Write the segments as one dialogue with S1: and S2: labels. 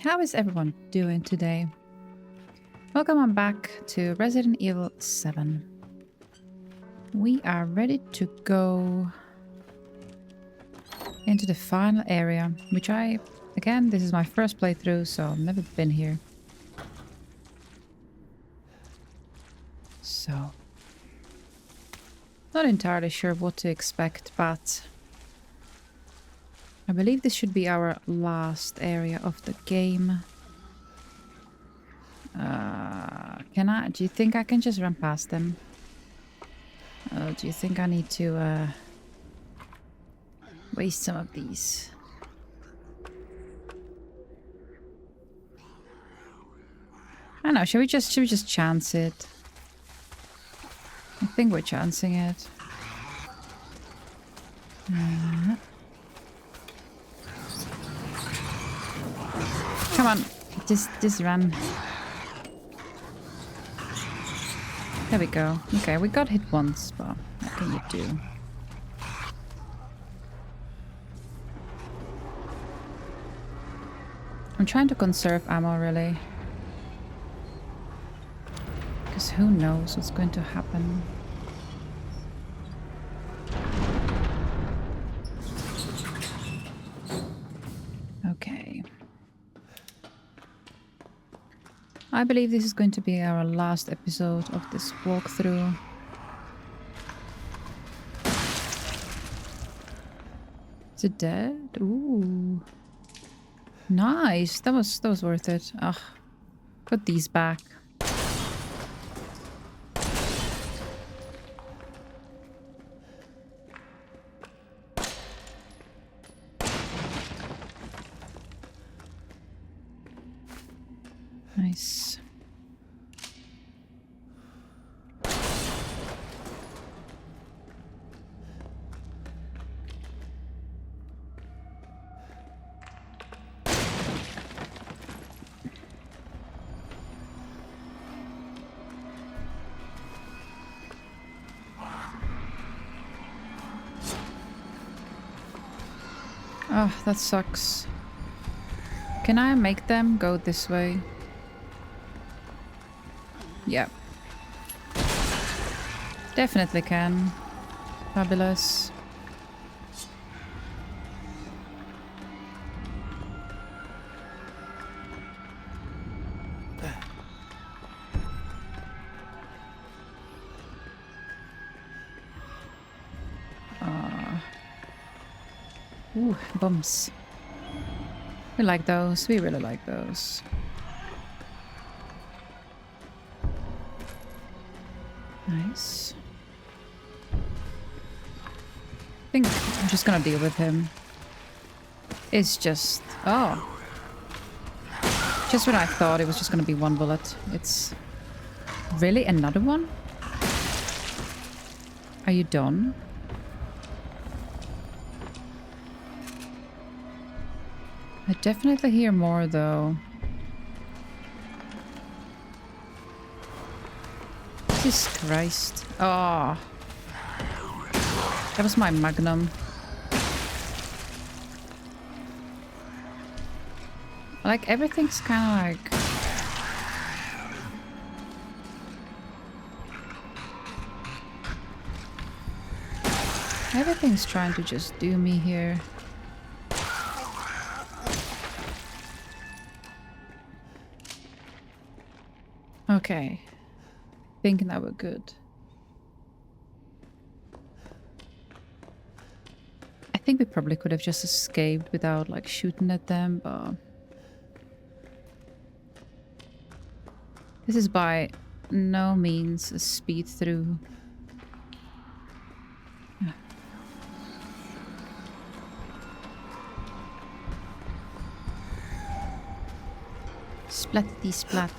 S1: How is everyone doing today? Welcome on back to Resident Evil 7. We are ready to go into the final area, which again, this is my first playthrough, so I've never been here. So, not entirely sure what to expect, but I believe this should be our last area of the game. Do you think I can just run past them? Do you think I need to waste some of these? I don't know, should we just chance it? I think we're chancing it. Come on, just run. There we go. Okay, we got hit once, but what can you do? I'm trying to conserve ammo, really. Because who knows what's going to happen. Okay. I believe this is going to be our last episode of this walkthrough. Is it dead? Ooh. Nice. That was worth it. Ugh. Put these back. Nice. Oh, that sucks. Can I make them go this way? Yep. Definitely can. Fabulous. Ooh, bumps. We like those. We really like those. Nice. I think I'm just gonna deal with him. It's just... Oh. Just when I thought it was just gonna be one bullet. It's... Really? Another one? Are you done? I definitely hear more, though. Jesus Christ. Oh. That was my magnum. Like, everything's kind of like... Everything's trying to just do me here. Okay. Thinking that we're good. I think we probably could have just escaped without like shooting at them, but... This is by no means a speed through. Splatty splat.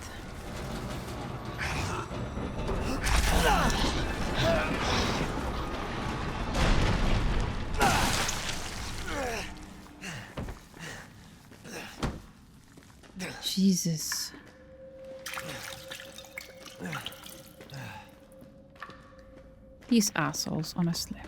S1: Jesus. These assholes, honestly.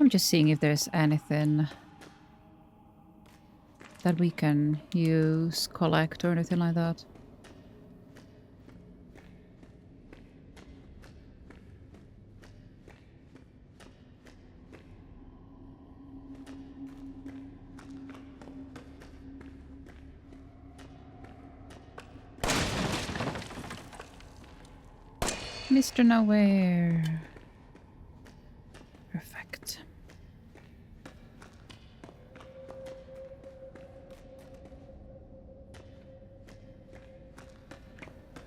S1: I'm just seeing if there's anything that we can use, collect, or anything like that. Mr.Nowhere. Perfect.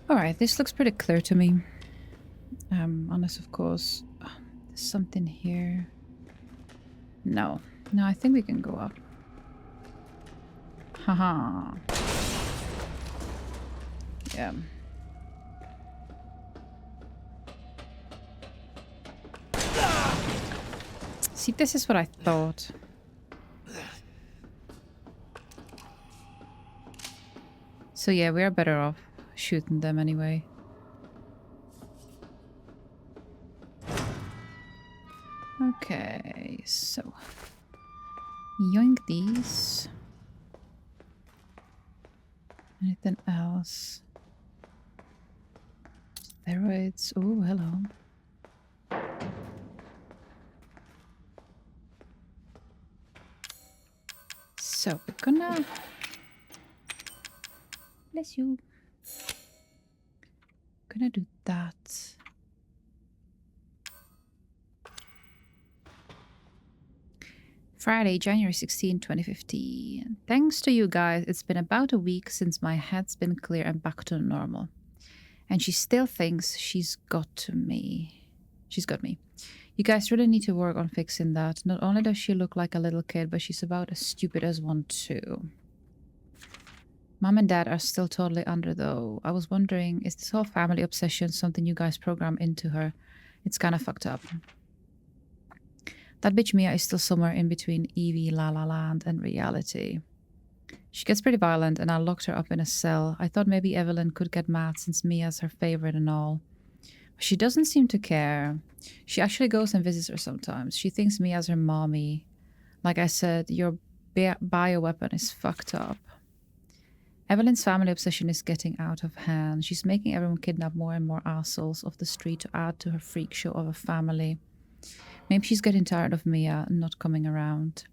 S1: Alright, this looks pretty clear to me. Unless, of course, there's something here. No. No, I think we can go up. Haha. Yeah. See, this is what I thought. So yeah, we are better off shooting them anyway. Okay, so yoink these. Anything else? Steroids. Oh, hello. So we're gonna... Bless you. Gonna do that. Friday, January 16, 2015. Thanks to you guys, it's been about a week since my head's been clear and back to normal. And she still thinks she's got me. She's got me. You guys really need to work on fixing that. Not only does she look like a little kid, but she's about as stupid as one too. Mom and Dad are still totally under though. I was wondering, is this whole family obsession something you guys program into her? It's kind of fucked up. That bitch Mia is still somewhere in between Evie, La La Land, and reality. She gets pretty violent and I locked her up in a cell. I thought maybe Evelynne could get mad since Mia's her favorite and all. But she doesn't seem to care. She actually goes and visits her sometimes. She thinks Mia's her mommy. Like I said, your bioweapon is fucked up. Evelynne's family obsession is getting out of hand. She's making everyone kidnap more and more assholes off the street to add to her freak show of a family. Maybe she's getting tired of Mia not coming around.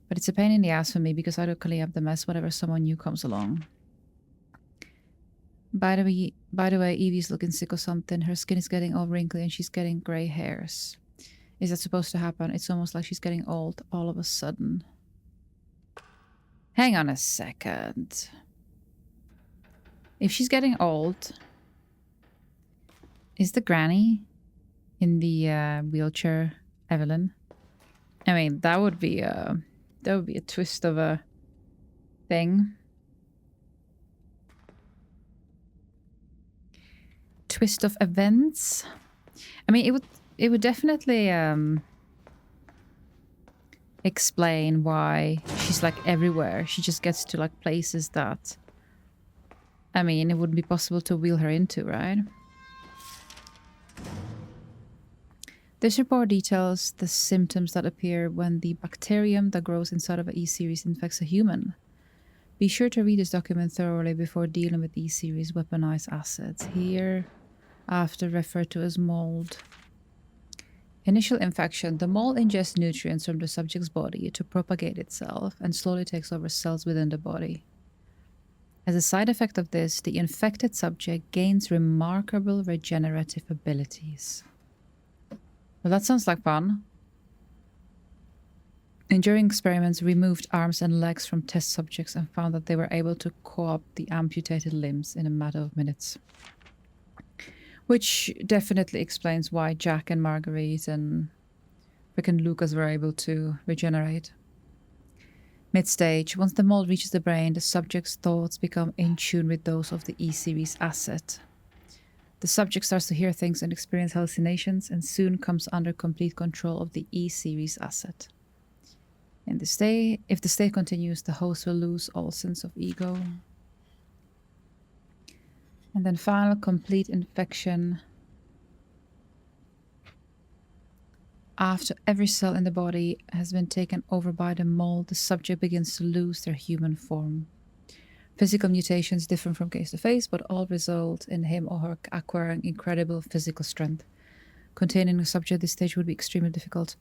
S1: But it's a pain in the ass for me because I don't clean up the mess whenever someone new comes along. By the way, Evie's looking sick or something. Her skin is getting all wrinkly and she's getting grey hairs. Is that supposed to happen? It's almost like she's getting old all of a sudden. Hang on a second. If she's getting old, is the granny in the wheelchair Evelynne? I mean, that would be a twist of a thing. Twist of events. I mean, it would definitely explain why she's like everywhere. She just gets to like places that, I mean, it wouldn't be possible to wheel her into, right? This report details the symptoms that appear when the bacterium that grows inside of an E-series infects a human. Be sure to read this document thoroughly before dealing with E-series weaponized assets, here after referred to as mold. Initial infection. The mold ingests nutrients from the subject's body to propagate itself and slowly takes over cells within the body. As a side effect of this, the infected subject gains remarkable regenerative abilities. Well, that sounds like fun. And during experiments, removed arms and legs from test subjects and found that they were able to co-opt the amputated limbs in a matter of minutes. Which definitely explains why Jack and Marguerite and frickin' Lucas were able to regenerate. Mid-stage, once the mold reaches the brain, the subject's thoughts become in tune with those of the E-series asset. The subject starts to hear things and experience hallucinations and soon comes under complete control of the E-series asset. If the state continues, the host will lose all sense of ego. And then final complete infection. After every cell in the body has been taken over by the mold, the subject begins to lose their human form. Physical mutations differ from case to case, but all result in him or her acquiring incredible physical strength. Containing a subject at this stage would be extremely difficult.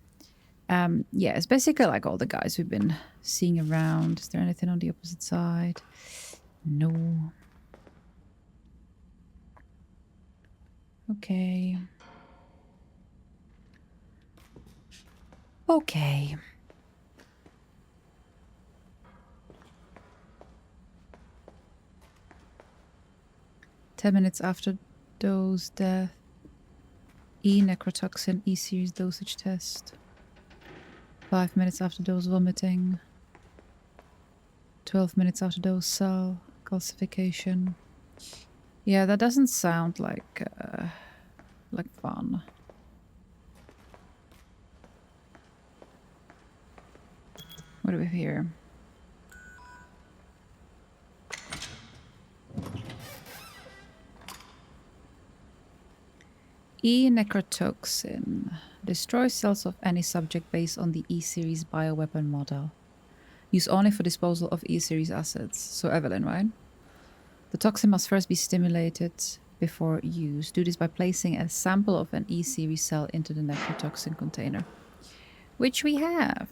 S1: Yeah, it's basically like all the guys we've been seeing around. Is there anything on the opposite side? No. Okay. Okay. "10 minutes after dose death. E necrotoxin E series dosage test. 5 minutes after dose vomiting. 12 minutes after dose cell calcification." Yeah, that doesn't sound like fun. What do we have here? E necrotoxin destroys cells of any subject based on the E series bioweapon model. Used only for disposal of E series assets. So Evelynne, right? The toxin must first be stimulated before use. Do this by placing a sample of an E series cell into the necrotoxin container, which we have.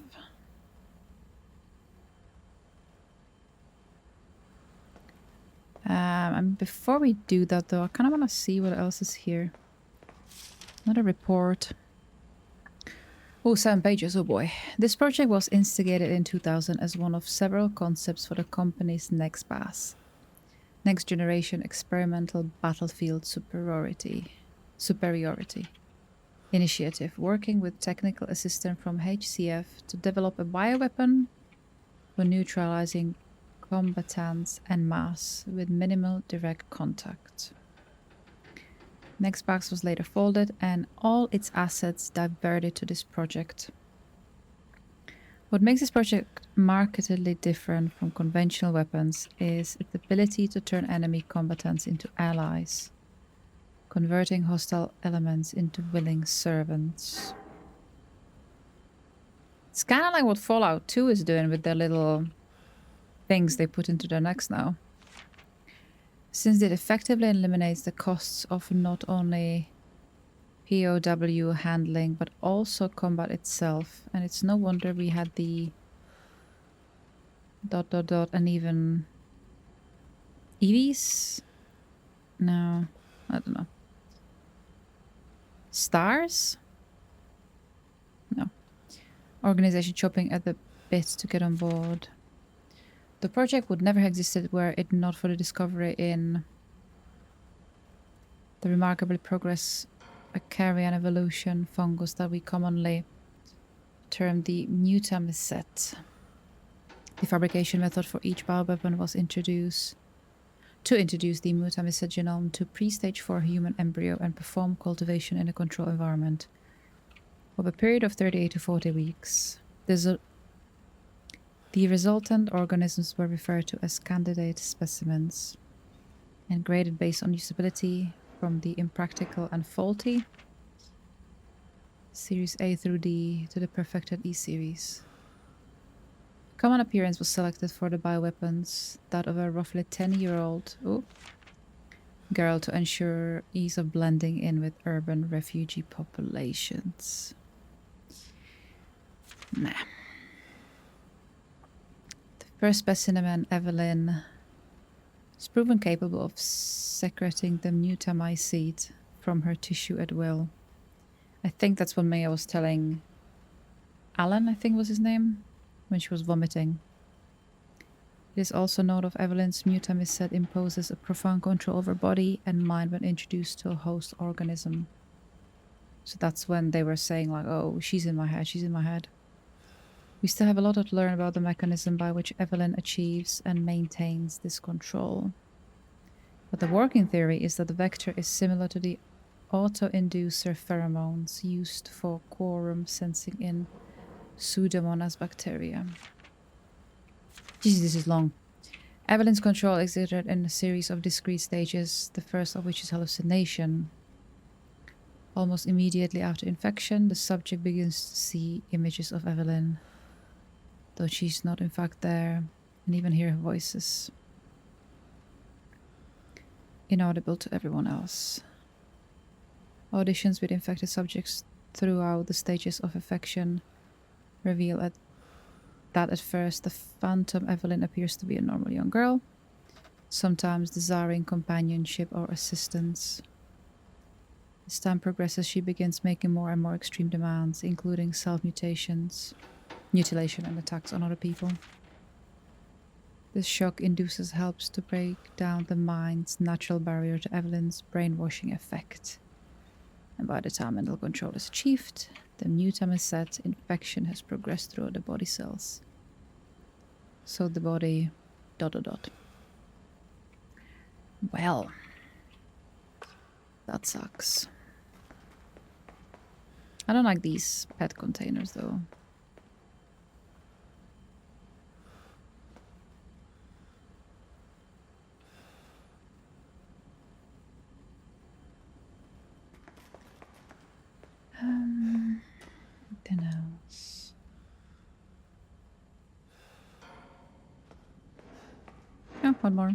S1: And before we do that, though, I kind of want to see what else is here. Another report. Oh, 7 pages, oh boy. This project was instigated in 2000 as one of several concepts for the company's next BAS. Next Generation Experimental Battlefield Superiority Initiative, working with technical assistance from HCF to develop a bioweapon for neutralizing combatants en masse with minimal direct contact. NextBox was later folded and all its assets diverted to this project. What makes this project markedly different from conventional weapons is its ability to turn enemy combatants into allies, converting hostile elements into willing servants. It's kind of like what Fallout 2 is doing with their little things they put into their necks now. Since it effectively eliminates the costs of not only POW handling, but also combat itself. And it's no wonder we had the ... and even EVs? No, I don't know. Stars? No. Organization chopping at the bit to get on board. The project would never have existed were it not for the discovery in the remarkable progress Acarian evolution fungus that we commonly term the Mr.Nowhere. The fabrication method for each bioweapon was introduced to introduce the Mr.Nowhere genome to pre-stage 4 human embryo and perform cultivation in a controlled environment over a period of 38 to 40 weeks. The resultant organisms were referred to as candidate specimens and graded based on usability from the impractical and faulty Series A through D to the perfected E series. Common appearance was selected for the bioweapons, that of a roughly 10-year-old girl to ensure ease of blending in with urban refugee populations. Nah. First specimen, Evelynne, is proven capable of secreting the mutamycete from her tissue at will. I think that's what Maya was telling Alan, I think was his name, when she was vomiting. It is also known of Evelynne's mutamycete imposes a profound control over body and mind when introduced to a host organism. So that's when they were saying like, oh, she's in my head, she's in my head. We still have a lot to learn about the mechanism by which Evelynne achieves and maintains this control. But the working theory is that the vector is similar to the auto-inducer pheromones used for quorum sensing in Pseudomonas bacteria. Jesus, this is long. Evelynne's control exerted in a series of discrete stages, the first of which is hallucination. Almost immediately after infection, the subject begins to see images of Evelynne, though she's not in fact there, and even hear her voices. Inaudible to everyone else. Auditions with infected subjects throughout the stages of infection reveal that at first the phantom Evelynne appears to be a normal young girl, sometimes desiring companionship or assistance. As time progresses, she begins making more and more extreme demands, including mutilation, and attacks on other people. This shock induces helps to break down the mind's natural barrier to Evelynne's brainwashing effect. And by the time mental control is achieved, the new time is set, infection has progressed through the body cells. So the body... ... Well... That sucks. I don't like these pet containers though. Anything else? Oh, one more.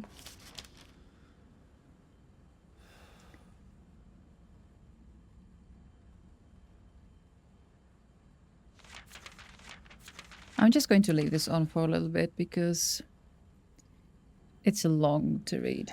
S1: I'm just going to leave this on for a little bit because it's long to read.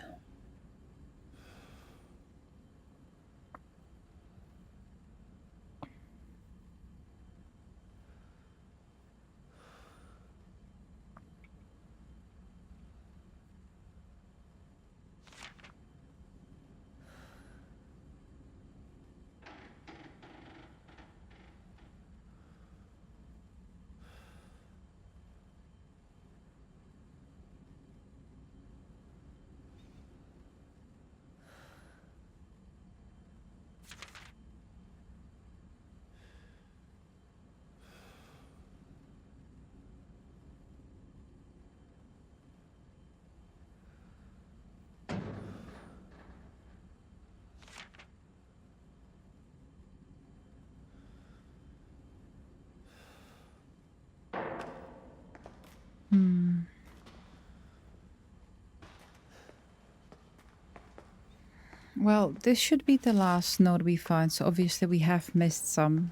S1: Well, this should be the last node we find, so obviously we have missed some.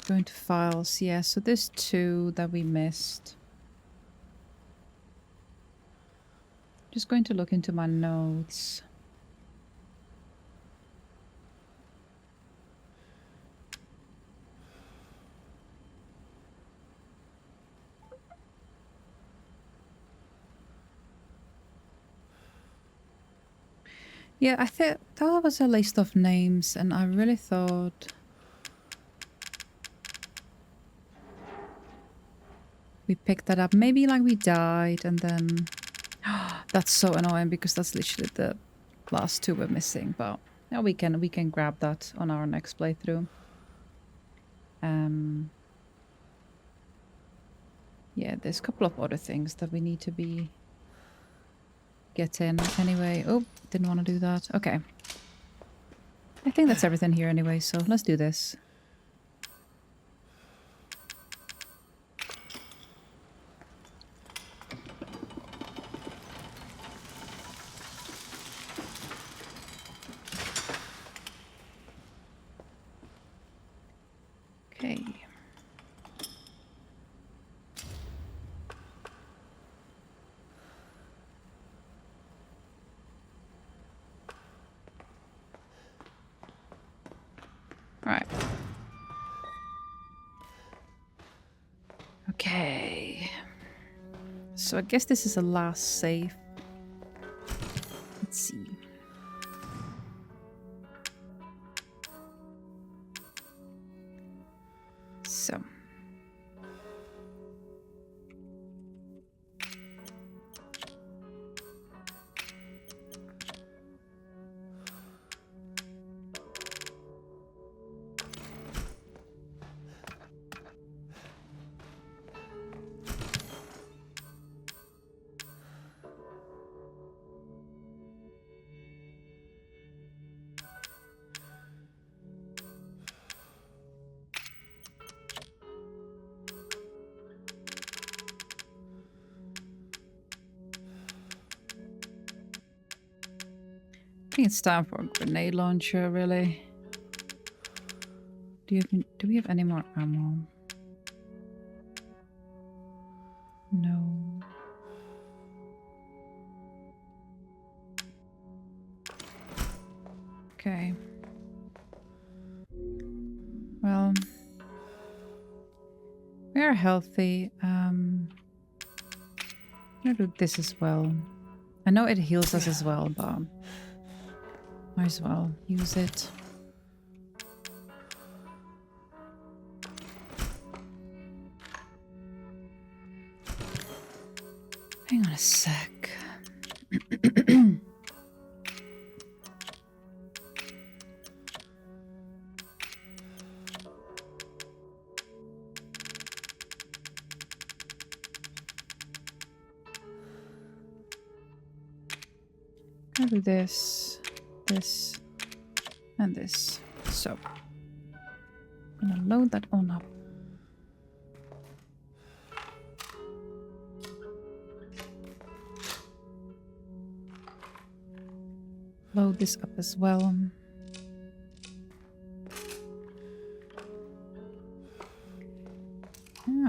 S1: Going to files, yeah, so there's 2 that we missed. Just going to look into my notes. Yeah, I think that was a list of names, and I really thought we picked that up. Maybe like we died and then... That's so annoying because that's literally the last 2 we're missing, but now we can grab that on our next playthrough. Yeah, there's a couple of other things that we need to be getting anyway. Oh, didn't want to do that. Okay. I think that's everything here anyway, so let's do this. Okay. Alright. Okay. So I guess this is the last save. Let's see. So. I think it's time for a grenade launcher, really. Do we have any more ammo? No. Okay. Well, we are healthy. I'm gonna do this as well. I know it heals us as well, but might as well use it. Hang on a sec. I'll do this, this, and this. So, I'm gonna load that on up. Load this up as well. Yeah.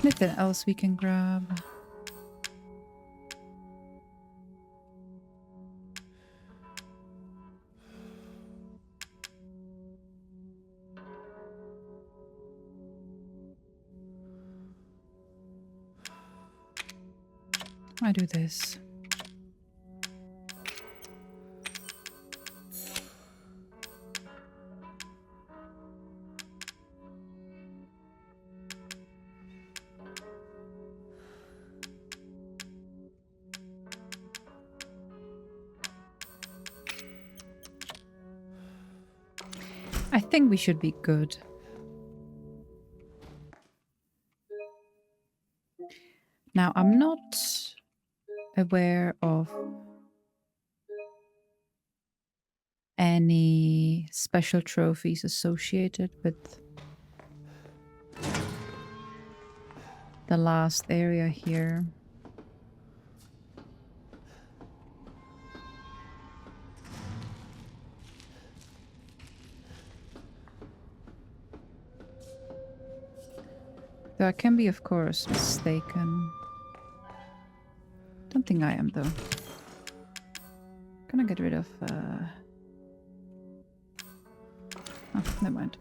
S1: Anything else we can grab? I do this. I think we should be good. Now, I'm not aware of any special trophies associated with the last area here. Though I can be, of course, mistaken. Don't think I am, though. Gonna get rid of... Oh, never mind.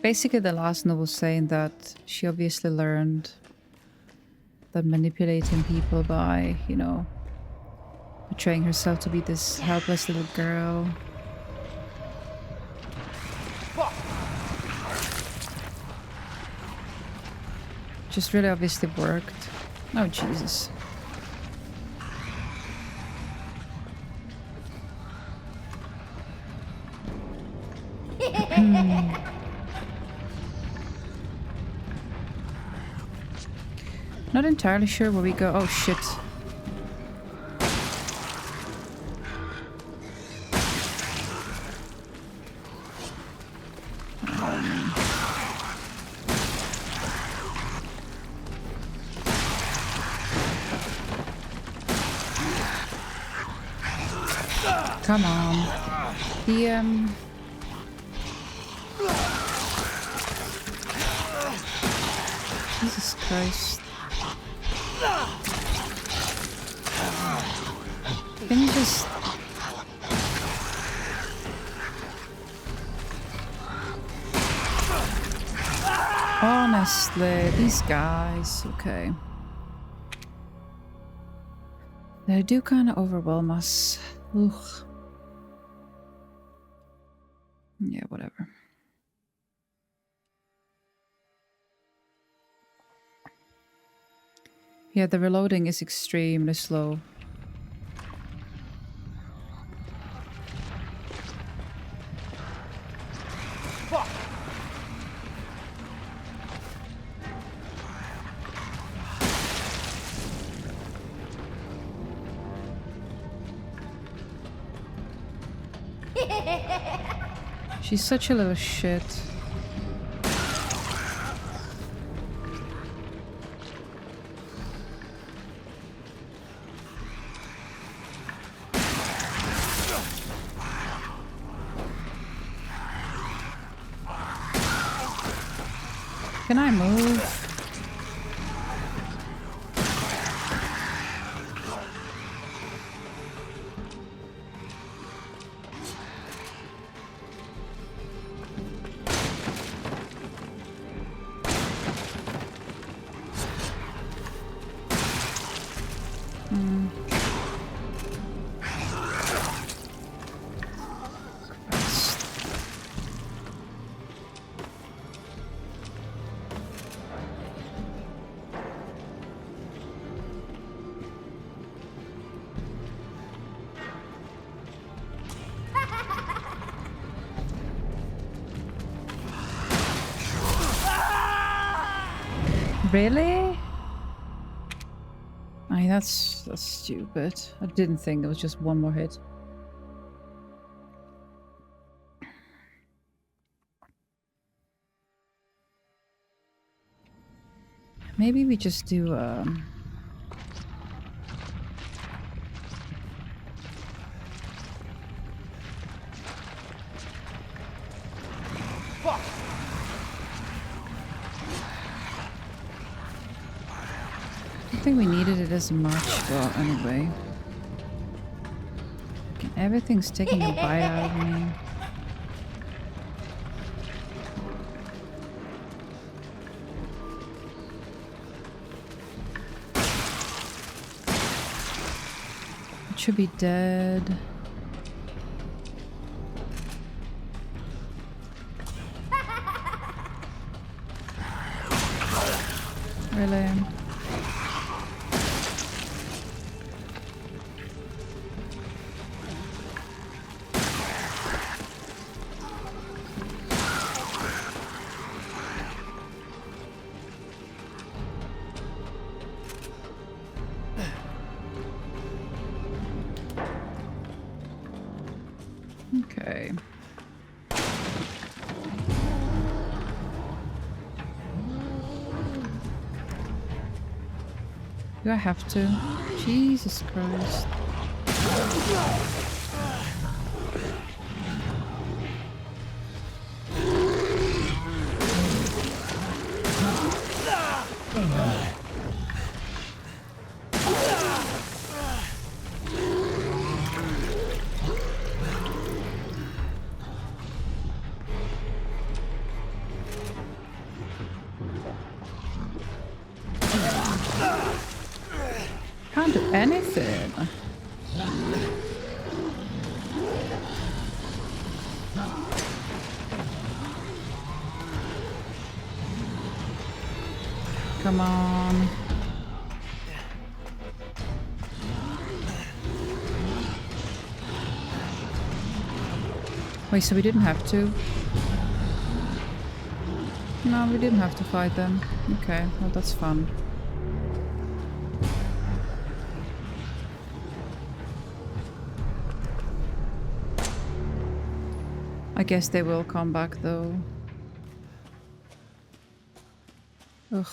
S1: Basically, the last novel was saying that she obviously learned that manipulating people by, you know, portraying herself to be this helpless little girl. Just really obviously worked. Oh, Jesus. Not entirely sure where we go. Oh, shit. Come on. Jesus Christ. Can you just... Honestly, these guys, okay. They do kind of overwhelm us. Ugh. Yeah, whatever. Yeah, the reloading is extremely slow. She's such a little shit. Can I move? Really? Ay, that's stupid. I didn't think it was just one more hit. Maybe we just do I don't think we needed it as much, but anyway. Okay, everything's taking a bite out of me. It should be dead. Really? Okay. Do I have to? Jesus Christ. Can't do anything. Come on. Wait, so we didn't have to? No, we didn't have to fight them. Okay, well that's fun. I guess they will come back though. Ugh.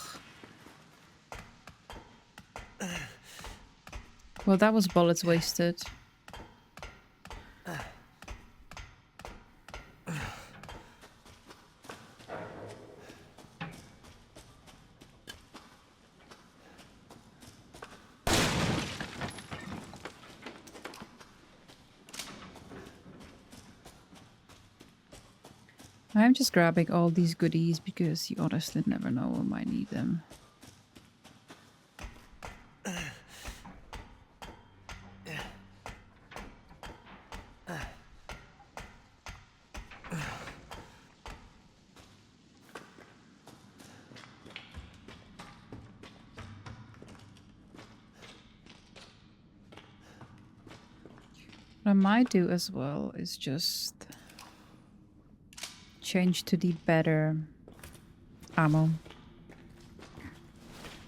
S1: Well, that was bullets wasted. I'm just grabbing all these goodies because you honestly never know when I might need them. What I might do as well is just change to the better ammo.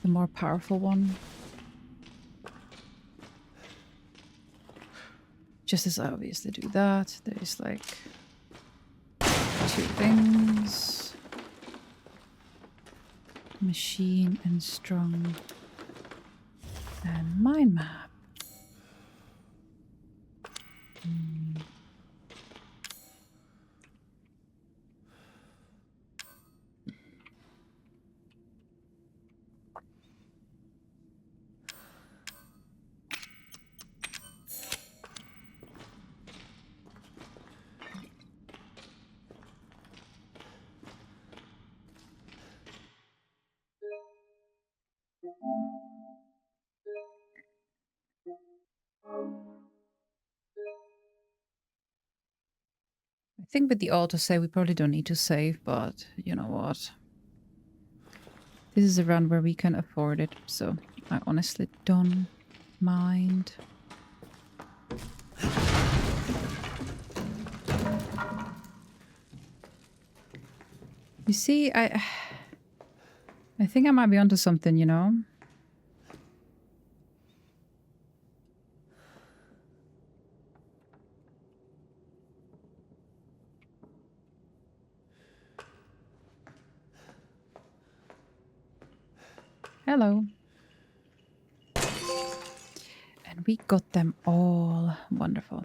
S1: The more powerful one. Just as I obviously do that, there's like 2 things. Machine and strong. And mind map. I think with the autosave we probably don't need to save, but you know what? This is a run where we can afford it, so I honestly don't mind. You see, I think I might be onto something, you know? Hello. And we got them all. Wonderful.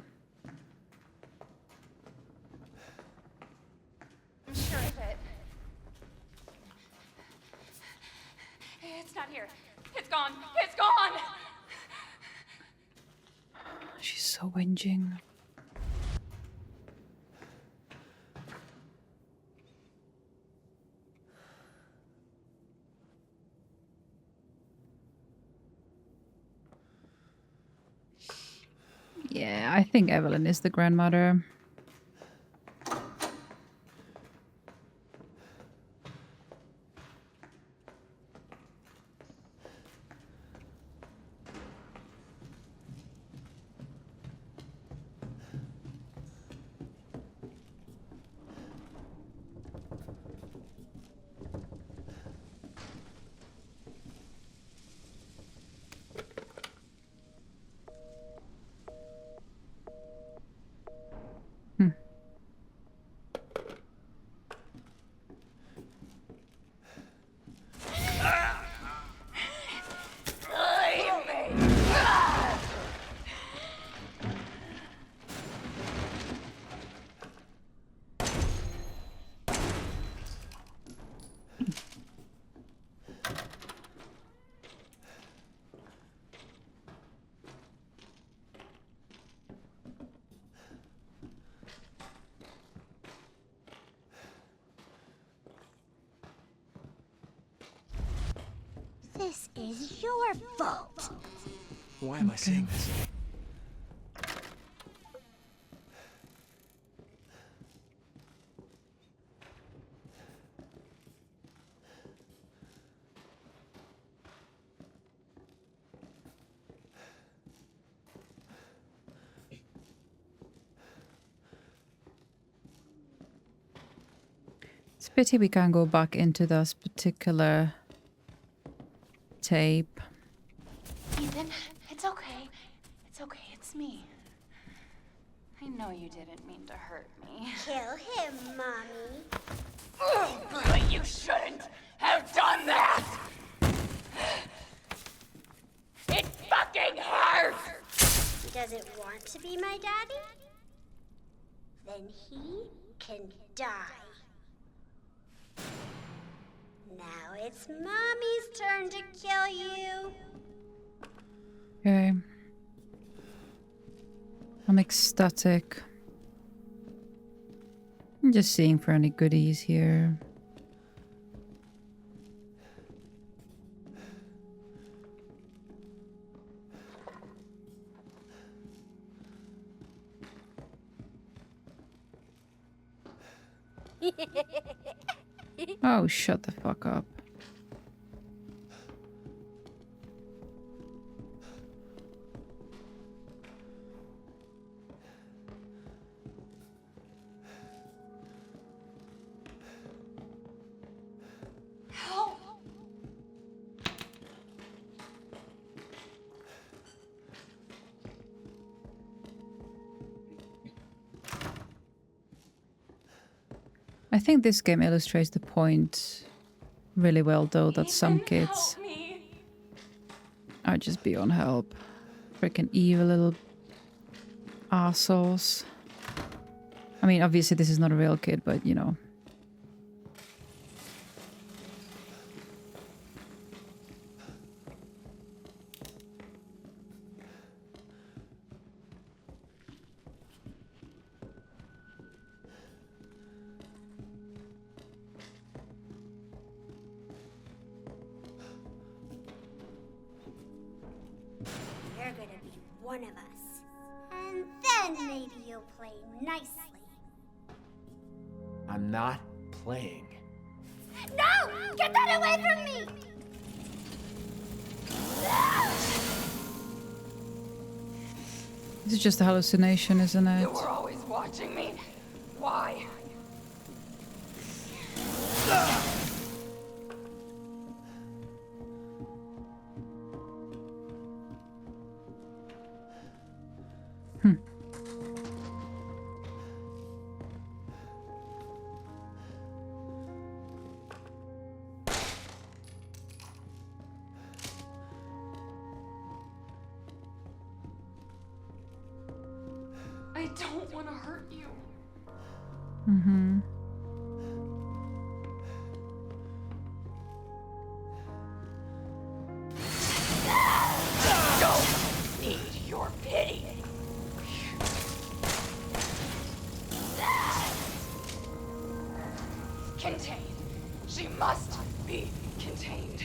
S2: I'm sure of it. It's not here. It's gone. It's gone!
S1: She's so whinging. Yeah, I think Evelynne is the grandmother.
S3: This is your fault.
S4: Why am I saying this?
S1: It's a pity we can't go back into this particular tape.
S2: Ethan, it's okay. It's okay, it's me. I know you didn't mean to hurt me.
S3: Kill him, Mommy.
S2: But you shouldn't have done that! It fucking hurts!
S3: Does it want to be my daddy? Then he can die. Now it's Mommy's turn to kill you.
S1: Okay. I'm ecstatic. I'm just seeing for any goodies here. Oh, shut the fuck up. I think this game illustrates the point really well, though, that some
S2: Ethan,
S1: kids
S2: help me.
S1: are just beyond help. Freaking evil little assholes. I mean, obviously this is not a real kid, but you know.
S3: You're gonna be one of us. And then maybe you'll play nicely.
S4: I'm not playing.
S3: No! Get that away from me!
S1: This is just a hallucination, isn't it?
S2: You were always watching me. Why? I don't want to hurt you.
S1: Mm-hmm.
S2: Don't need your pity. Contained. She must be contained.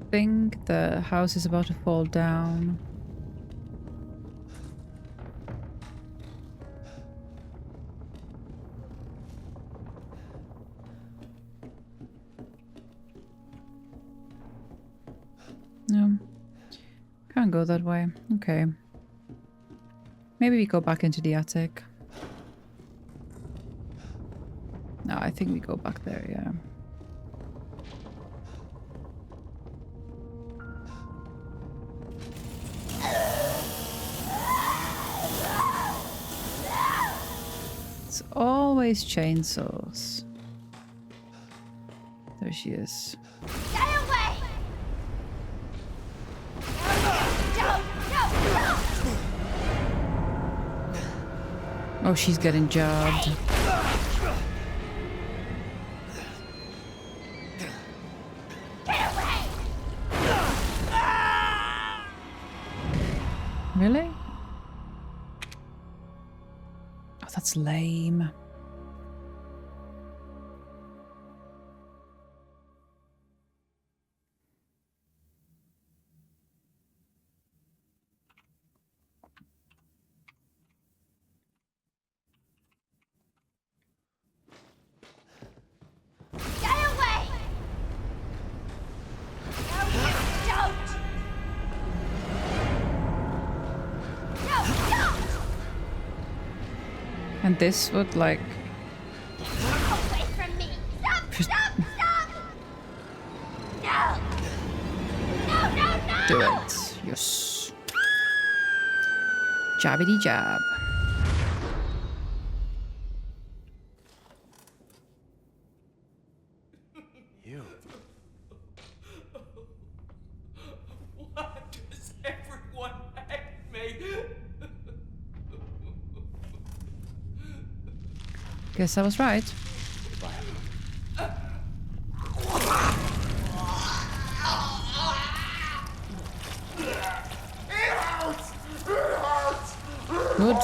S1: I think the house is about to fall down. No. Can't go that way. Okay. Maybe we go back into the attic. No, I think we go back there, yeah. It's always chainsaws. There she is.
S3: Get away! No!
S1: Oh, she's getting jabbed.
S3: Get away!
S1: Really? Oh, that's lame.
S3: Get away! No, don't! No, don't!
S1: And this would like
S3: Away from me! Stop! Stop! Stop! No! No, no, no!
S1: do it. Yes. Jabbity jab.
S4: You.
S5: Why does everyone hate me?
S1: Guess I was right. Good.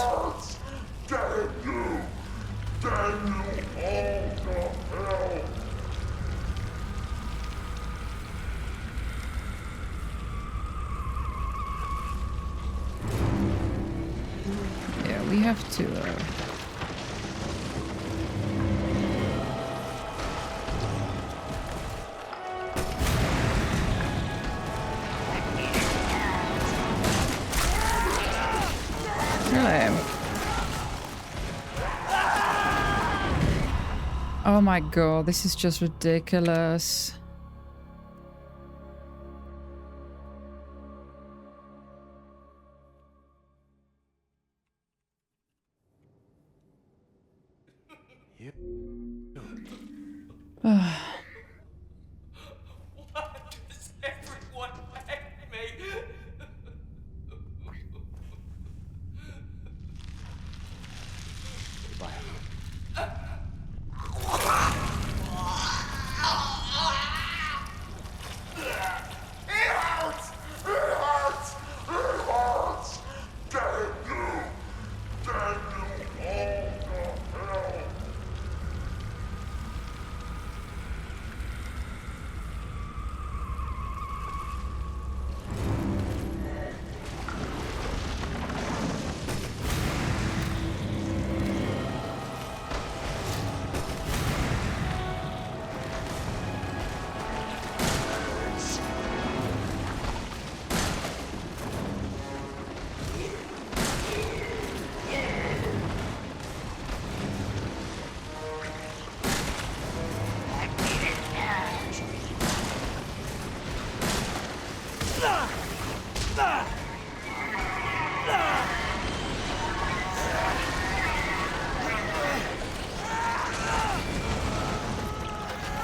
S1: Yeah, we have to. Really? Oh my god, this is just ridiculous.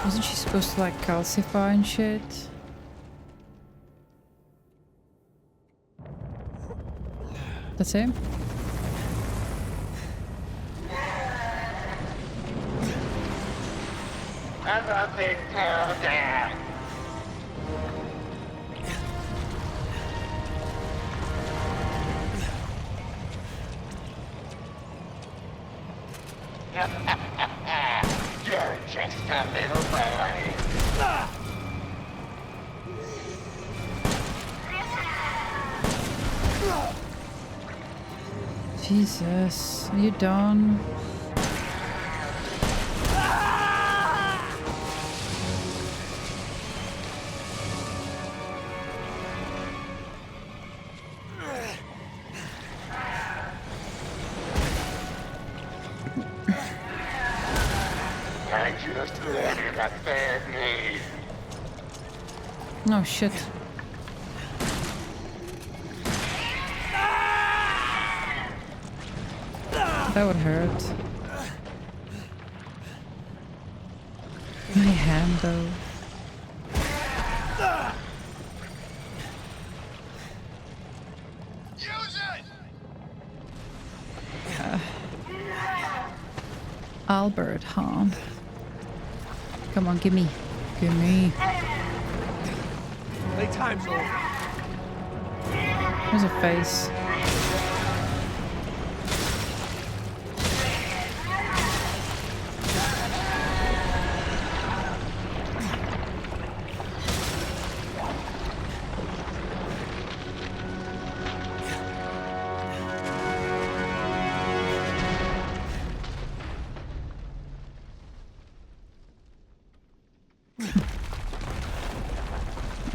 S1: Wasn't she supposed to like calcify and shit? That's him?
S6: You're just a little boy.
S1: Jesus, are you done?
S6: I just wanted a family.
S1: Oh shit. That would hurt. My hand though.
S6: Use it!
S1: Albert, huh? Come on, gimme. Gimme.
S4: Playtime's over.
S1: There's a face.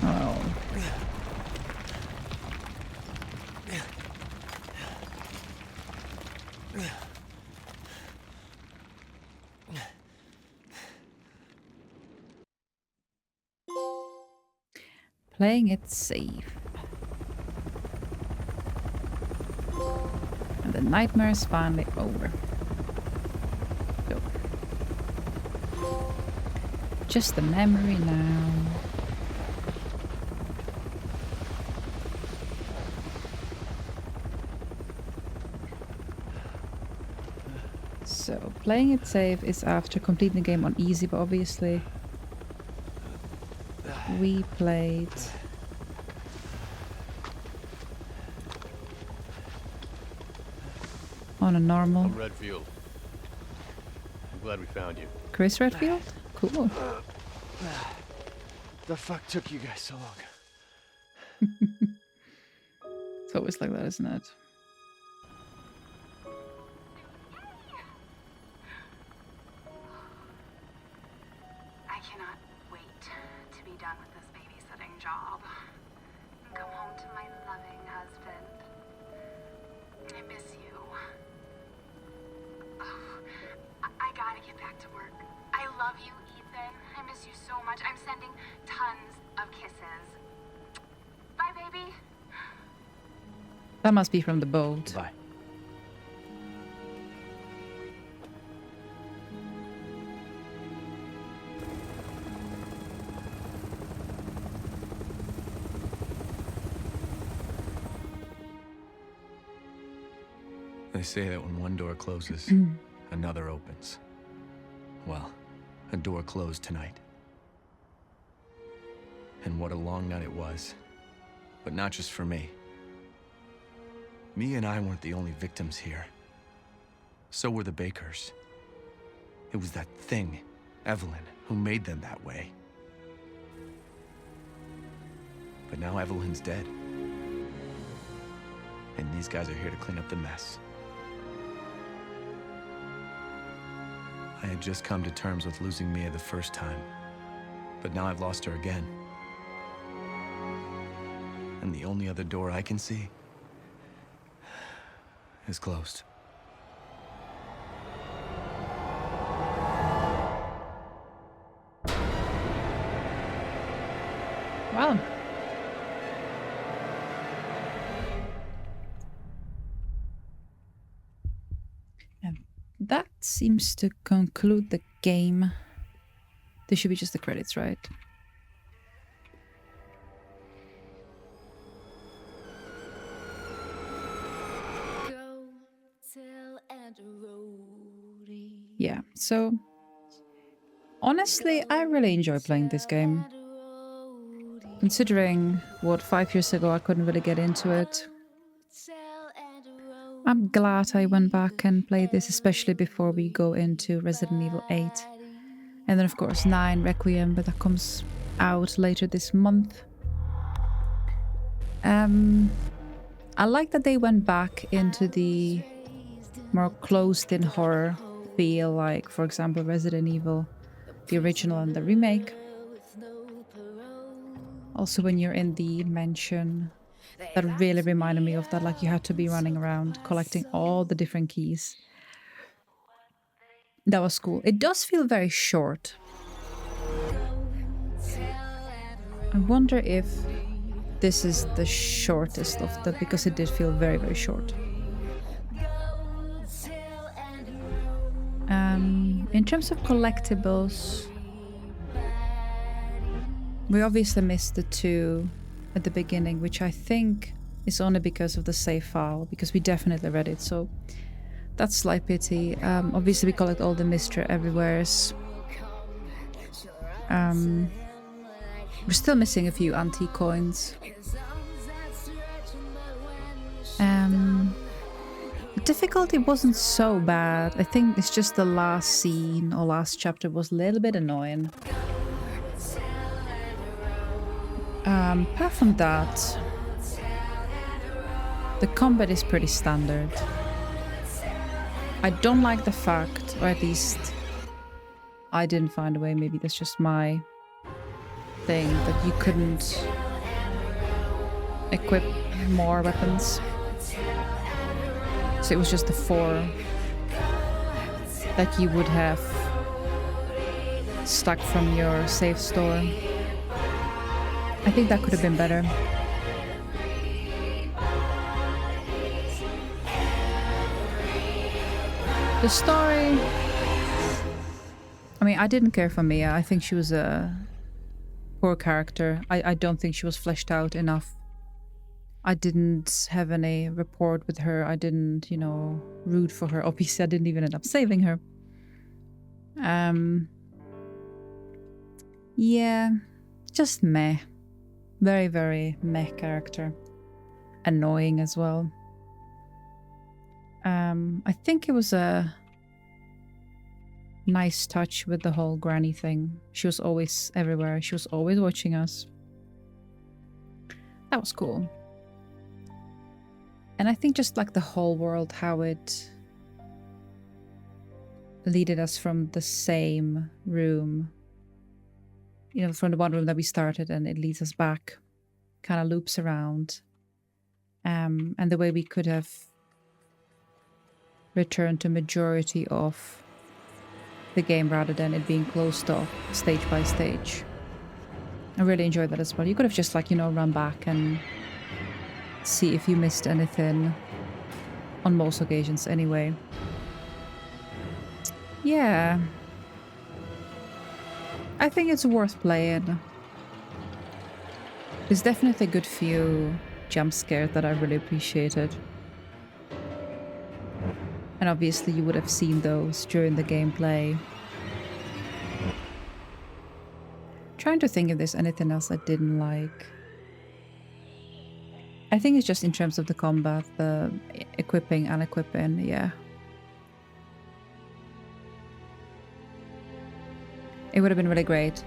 S1: Oh. Playing it safe. And the nightmare is finally over. So. Just a memory now. So, playing it safe is after completing the game on easy, but obviously we played on a normal.
S7: I'm Redfield. I'm glad we found you.
S1: Chris Redfield? Cool.
S4: The fuck took you guys so long?
S1: It's always like that, isn't it?
S2: I cannot wait to be done with this babysitting job and come home to my loving husband. I miss you. Oh, I gotta get back to work. I love you, Ethan. I miss you so much. I'm sending tons of kisses. Bye, baby.
S1: That must be from the boat.
S4: Bye.
S8: They say that when one door closes, another opens. Well, a door closed tonight. And what a long night it was. But not just for me. Me and I weren't the only victims here. So were the Bakers. It was that thing, Evelynne, who made them that way. But now Evelynne's dead. And these guys are here to clean up the mess. I had just come to terms with losing Mia the first time, but now I've lost her again. And the only other door I can see is closed.
S1: Wow. seems to conclude the game. This should be just the credits, right? Yeah, so honestly, I really enjoy playing this game. Considering what 5 years ago I couldn't really get into it. I'm glad I went back and played this, especially before we go into Resident Evil 8. And then of course 9 Requiem, but that comes out later this month. I like that they went back into the more closed-in horror feel, like for example Resident Evil, the original and the remake. Also when you're in the mansion, that really reminded me of that, like you had to be running around collecting all the different keys. That was cool. It does feel very short. I wonder if this is the shortest of them, because it did feel very, very short. In terms of collectibles, we obviously missed the 2 at the beginning, which I think is only because of the save file, because we definitely read it, so that's slight pity. Obviously we collect all the Mr.Everywheres. We're still missing a few antique coins. The difficulty wasn't so bad. I think it's just the last scene or last chapter was a little bit annoying. Apart from that, the combat is pretty standard. I don't like the fact, or at least I didn't find a way, maybe that's just my thing, that you couldn't equip more weapons. So it was just the 4 that you would have stuck from your save store. I think that could have been better. The story... I mean, I didn't care for Mia. I think she was a poor character. I don't think she was fleshed out enough. I didn't have any rapport with her. I didn't, you know, root for her. Obviously, I didn't even end up saving her. Yeah, just meh. Very, very meh character. Annoying as well. I think it was a nice touch with the whole granny thing. She was always everywhere. She was always watching us. That was cool. And I think just like the whole world, how it leaded us from the same room, you know, from the one room that we started, and it leads us back, kind of loops around. And the way we could have returned to majority of the game rather than it being closed off stage by stage. I really enjoyed that as well. You could have just like, you know, run back and see if you missed anything on most occasions anyway. Yeah. I think it's worth playing. There's definitely a good few jump scares that I really appreciated. And obviously you would have seen those during the gameplay. Trying to think if there's anything else I didn't like. I think it's just in terms of the combat, the equipping and unequipping, yeah. It would have been really great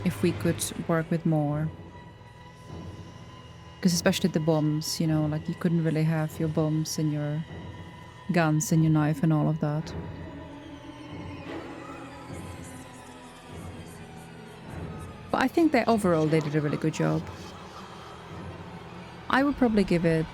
S1: if we could work with more. Because especially the bombs, you know, like you couldn't really have your bombs and your guns and your knife and all of that. But I think that overall they did a really good job. I would probably give it...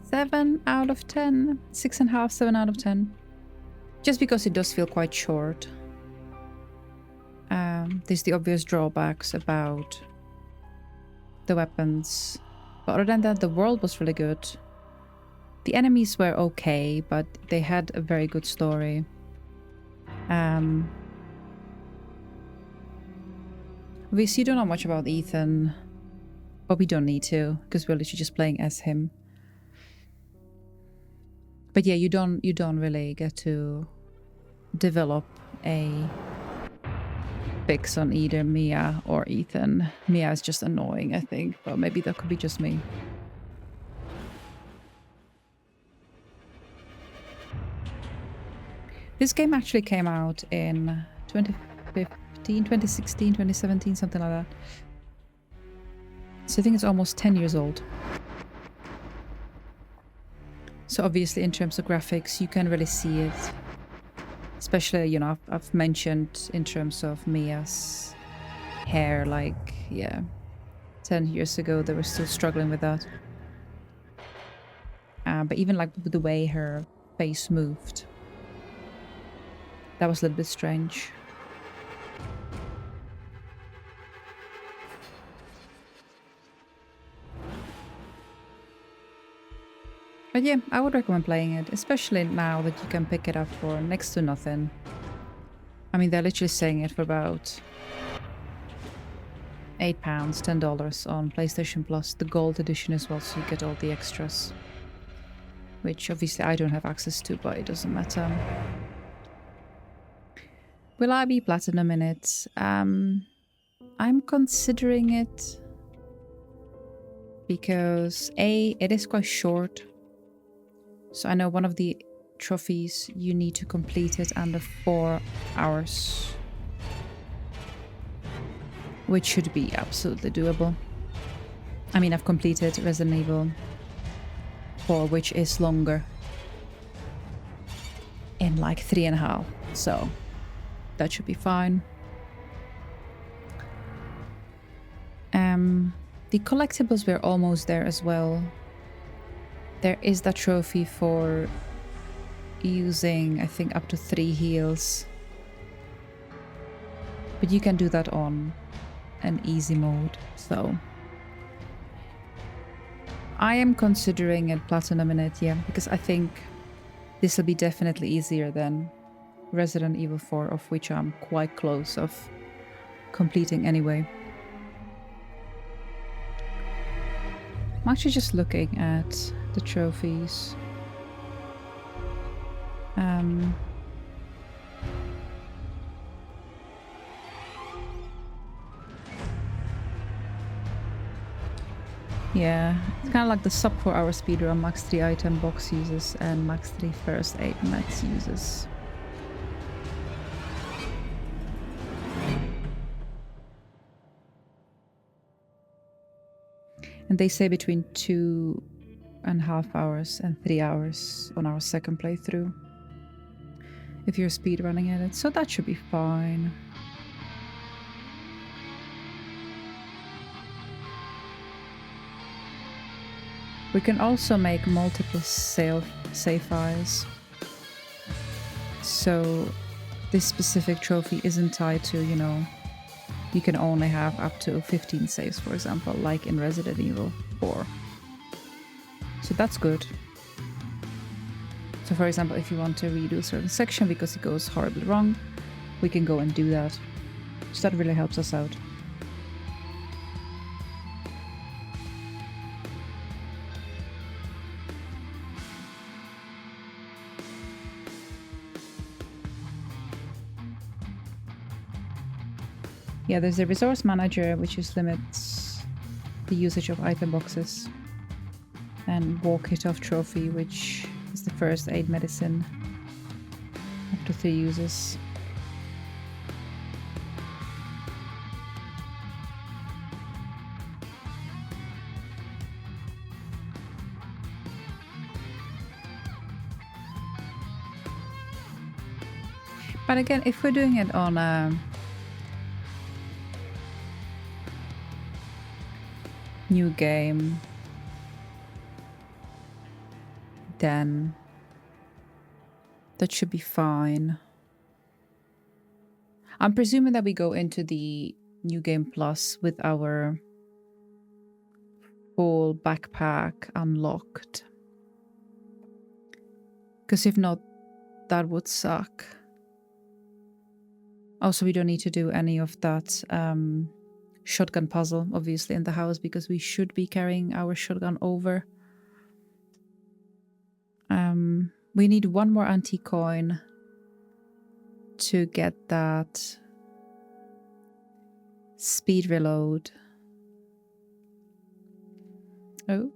S1: Seven out of 10. 6.5, 7 out of 10. Just because it does feel quite short. There's the obvious drawbacks about the weapons. But other than that, the world was really good. The enemies were okay, but they had a very good story. We see don't know much about Ethan, but we don't need to, because we're literally just playing as him. But yeah, you don't really get to develop a fix on either Mia or Ethan. Mia is just annoying, I think, but maybe that could be just me. This game actually came out in 2015, 2016, 2017, something like that. So I think it's almost 10 years old. So obviously in terms of graphics, you can really see it. Especially, you know, I've mentioned in terms of Mia's hair, like, yeah, 10 years ago, they were still struggling with that. But even like the way her face moved, that was a little bit strange. But yeah, I would recommend playing it, especially now that you can pick it up for next to nothing. I mean, they're literally saying it for about £8, $10 on PlayStation Plus, the Gold Edition as well, so you get all the extras. Which obviously I don't have access to, but it doesn't matter. Will I be platinum in it? I'm considering it because A, it is quite short. So I know one of the trophies you need to complete it under 4 hours. Which should be absolutely doable. I mean, I've completed Resident Evil 4, which is longer. In like 3.5, so that should be fine. The collectibles were almost there as well. There is that trophy for using, I think, up to 3 heals. But you can do that on an easy mode, so... I am considering it platinum in it, yeah, because I think this will be definitely easier than Resident Evil 4, of which I'm quite close of completing anyway. I'm actually just looking at the trophies. Yeah, it's kind of like the sub 4 hour speedrun max 3 item box uses and max 3 first aid meds uses. And they say between 2.5 hours and 3 hours on our second playthrough if you're speedrunning at it, so that should be fine. We can also make multiple save files. So this specific trophy isn't tied to, you know, you can only have up to 15 saves, for example, like in Resident Evil 4. So that's good. So for example, if you want to redo a certain section because it goes horribly wrong, we can go and do that. So that really helps us out. Yeah, there's a resource manager which just limits the usage of item boxes, and walk it off trophy, which is the first aid medicine up to 3 uses. But again, if we're doing it on a new game, then that should be fine. I'm presuming that we go into the New Game Plus with our whole backpack unlocked. Because if not, that would suck. Also, we don't need to do any of that shotgun puzzle, obviously, in the house, because we should be carrying our shotgun over. We need one more antique coin to get that speed reload. Oh.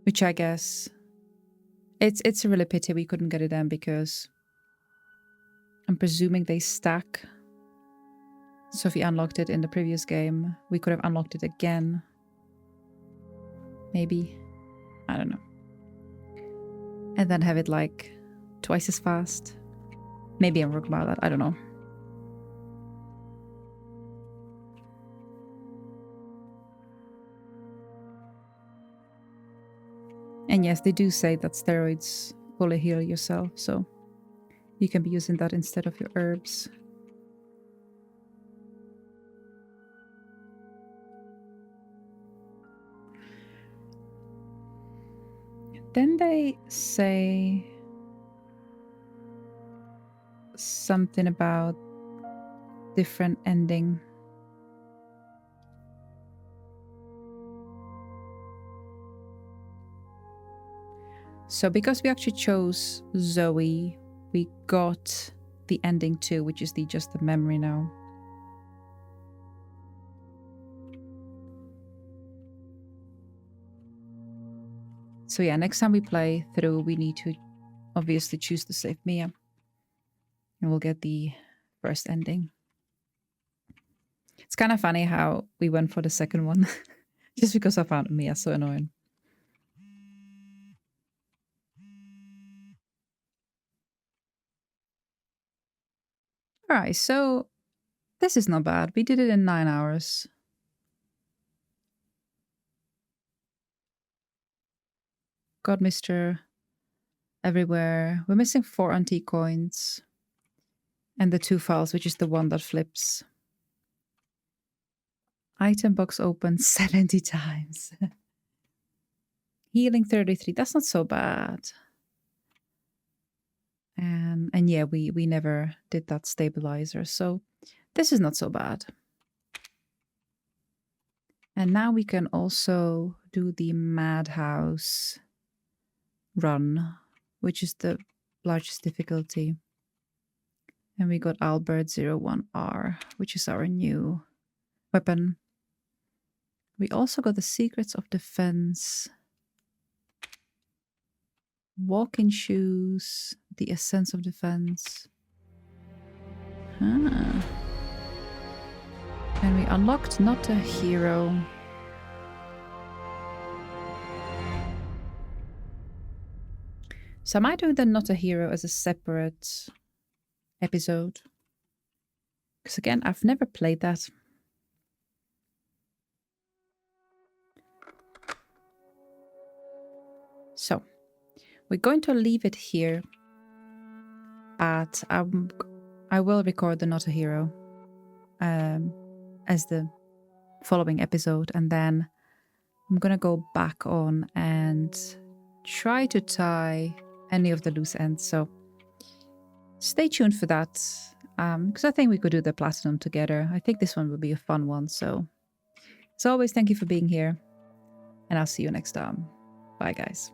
S1: Which I guess... It's a really pity we couldn't get it in, because I'm presuming they stack. So if we unlocked it in the previous game, we could have unlocked it again. Maybe. I don't know. And then have it like twice as fast. Maybe I'm wrong about that. I don't know. And yes, they do say that steroids fully heal yourself, so you can be using that instead of your herbs. Then they say something about different ending. So because we actually chose Zoe, we got the ending too, which is just the memory now. So yeah, next time we play through, we need to obviously choose to save Mia. And we'll get the first ending. It's kind of funny how we went for the second one. Just because I found Mia so annoying. Alright, so this is not bad. We did it in 9 hours. Got Mr.Everywhere. We're missing 4 antique coins. And the 2 files, which is the one that flips. Item box open 70 times. Healing 33. That's not so bad. And yeah, we never did that stabilizer. So this is not so bad. And now we can also do the Madhouse run, which is the largest difficulty. And we got Albert 01R, which is our new weapon. We also got the Secrets of Defense, Walking Shoes, the Essence of Defense. And we unlocked Not a Hero. So am I doing the Not a Hero as a separate episode? Because again, I've never played that. So we're going to leave it here, but I will record the Not a Hero as the following episode, and then I'm gonna go back on and try to tie any of the loose ends. So stay tuned for that, because I think we could do the platinum together. I think this one will be a fun one. So as always, thank you for being here, and I'll see you next time. Bye, guys.